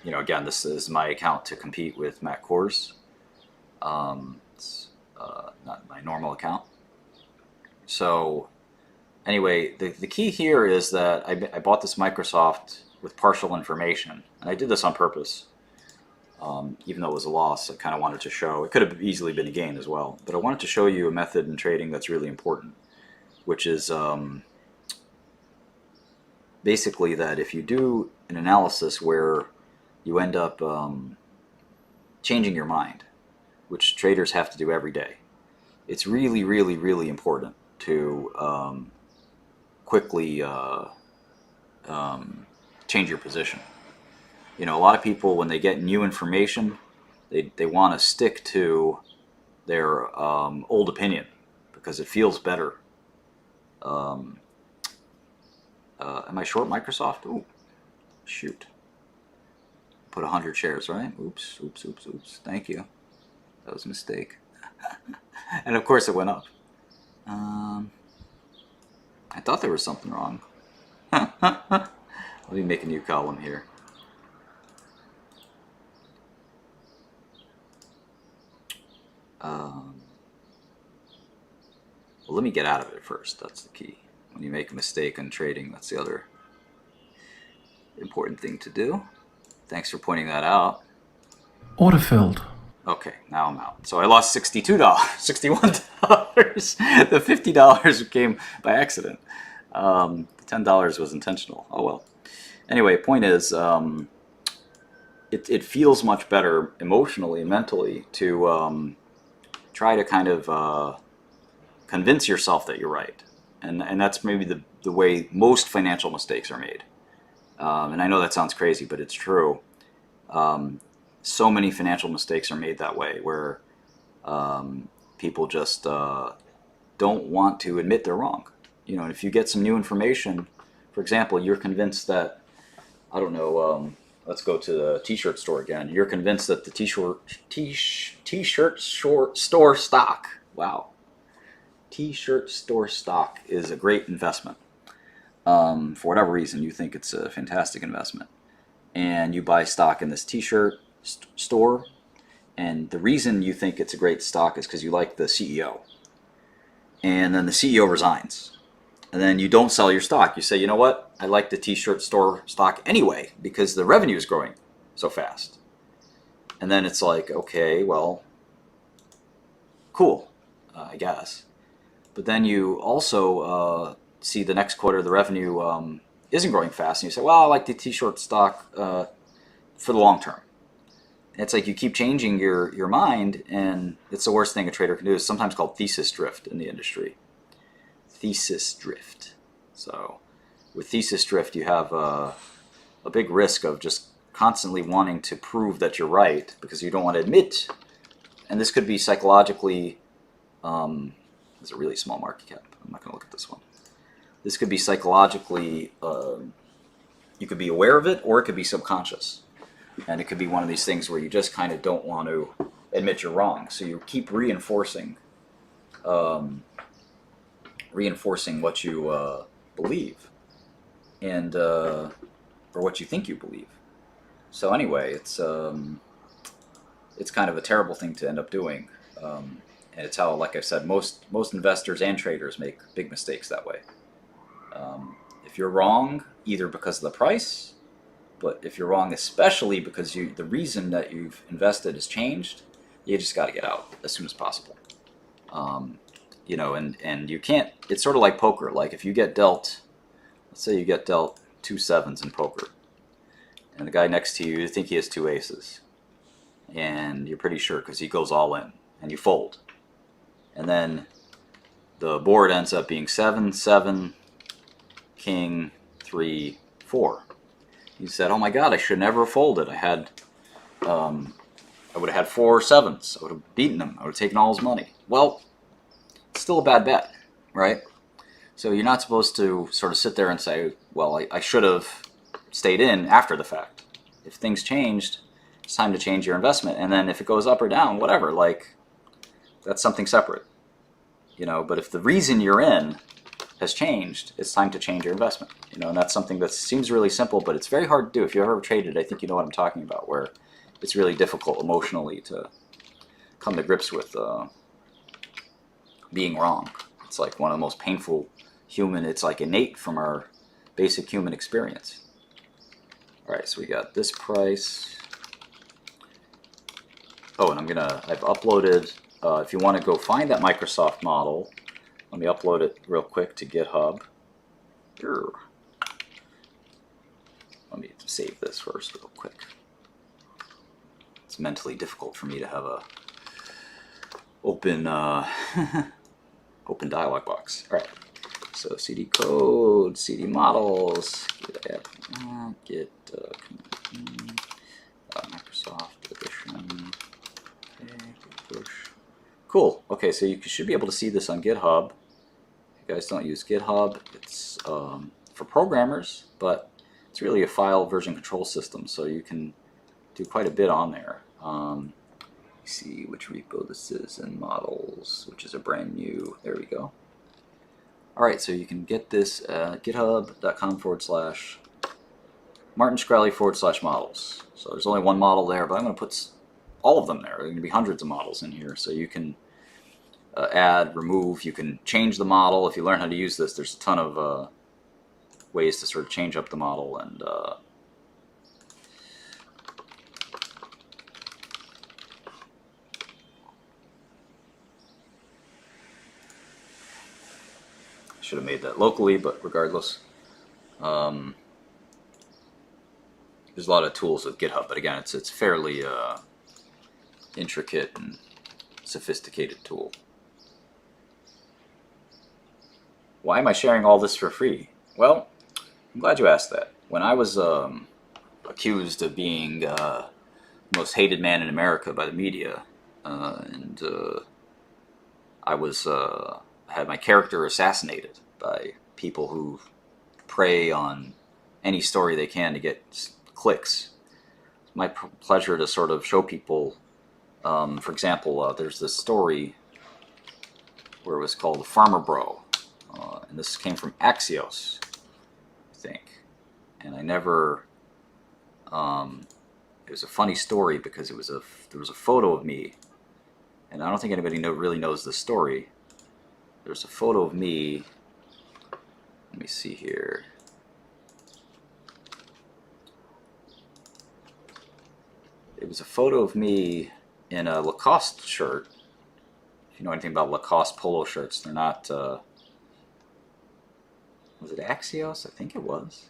you know, again, this is my account to compete with Matt Kors. It's not my normal account. So anyway, the key here is that I bought this Microsoft with partial information, and I did this on purpose. Even though it was a loss, I kind of wanted to show, it could have easily been a gain as well, but I wanted to show you a method in trading that's really important, which is basically that if you do an analysis where you end up changing your mind, which traders have to do every day, it's really, really, really important to quickly change your position. You know, a lot of people, when they get new information, they want to stick to their old opinion because it feels better. Am I short Microsoft? Ooh, shoot. Put 100 shares, right? Oops, oops, oops, oops. Thank you. That was a mistake. And of course it went up. I thought there was something wrong. Let me make a new column here. Well, let me get out of it first. That's the key. When you make a mistake in trading, that's the other important thing to do. Thanks for pointing that out. Autofilled. Okay, now I'm out. So I lost $62, $61. The $50 came by accident. $10 was intentional. Oh well. Anyway, point is, it feels much better emotionally and mentally to try to kind of convince yourself that you're right. And that's maybe the way most financial mistakes are made. And I know that sounds crazy, but it's true. So many financial mistakes are made that way, where people just don't want to admit they're wrong. You know, and if you get some new information, for example, you're convinced that, I don't know, let's go to the t-shirt store again. You're convinced that the t-shirt store stock, wow, t-shirt store stock is a great investment. For whatever reason, you think it's a fantastic investment. And you buy stock in this t-shirt store, and the reason you think it's a great stock is because you like the CEO. And then the CEO resigns. And then you don't sell your stock. You say, you know what? I like the t-shirt store stock anyway because the revenue is growing so fast. And then it's like, okay, well, cool, I guess. But then you also see the next quarter the revenue isn't growing fast, and you say, well, I like the t-shirt stock for the long term. It's like you keep changing your mind, and it's the worst thing a trader can do. It's sometimes called thesis drift in the industry. Thesis drift. So with thesis drift, you have a big risk of just constantly wanting to prove that you're right because you don't want to admit. And this could be psychologically, it's a really small market cap. I'm not going to look at this one. This could be psychologically, you could be aware of it, or it could be subconscious. And it could be one of these things where you just kind of don't want to admit you're wrong. So you keep reinforcing what you believe, and or what you think you believe. So anyway, it's kind of a terrible thing to end up doing, and it's how, like I said, most investors and traders make big mistakes that way. If you're wrong, either because of the price, but if you're wrong especially because the reason that you've invested has changed, you just got to get out as soon as possible. You know, and you can't, it's sort of like poker. Like if you get dealt, let's say you get dealt 2 7s in poker, and the guy next to you think he has 2 aces, and you're pretty sure because he goes all in, and you fold. And then the board ends up being 7 7, king, 3 4. You said, oh my god, I should never have folded. I would have had 4 7s. I would have beaten him. I would have taken all his money. Well, it's still a bad bet, right? So you're not supposed to sort of sit there and say, well, I should have stayed in after the fact. If things changed, it's time to change your investment. And then if it goes up or down, whatever, like, that's something separate. You know, but if the reason you're in has changed, it's time to change your investment. And that's something that seems really simple, but it's very hard to do. If you've ever traded, I think you know what I'm talking about, where it's really difficult emotionally to come to grips with being wrong. It's like one of the most painful it's like innate from our basic human experience. All right, so we got this price. Oh, and I've uploaded, if you want to go find that Microsoft model, let me upload it real quick to GitHub. Let me save this first real quick. It's mentally difficult for me to have a open open dialog box. All right, so CD code, CD models, get Microsoft edition. Okay, push. Cool. Okay, so you should be able to see this on GitHub. If you guys don't use GitHub, it's for programmers, but it's really a file version control system, so you can do quite a bit on there. See which repo this is and models, which is a brand new. There we go. All right, so you can get this at github.com/Martin Shkreli /models. So there's only one model there, but I'm going to put all of them there. There are going to be hundreds of models in here, so you can add, remove, you can change the model. If you learn how to use this, there's a ton of ways to sort of change up the model and should have made that locally, but regardless. There's a lot of tools with GitHub, but again, it's fairly intricate and sophisticated tool. Why am I sharing all this for free? Well, I'm glad you asked that. When I was accused of being the most hated man in America by the media, and I had my character assassinated by people who prey on any story they can to get clicks. It's my pleasure to sort of show people, for example, there's this story where it was called The Farmer Bro, and this came from Axios, I think, and I never, it was a funny story because there was a photo of me, and I don't think anybody really knows this story. There's a photo of me. Let me see here. It was a photo of me in a Lacoste shirt. If you know anything about Lacoste polo shirts, they're not. Was it Axios? I think it was.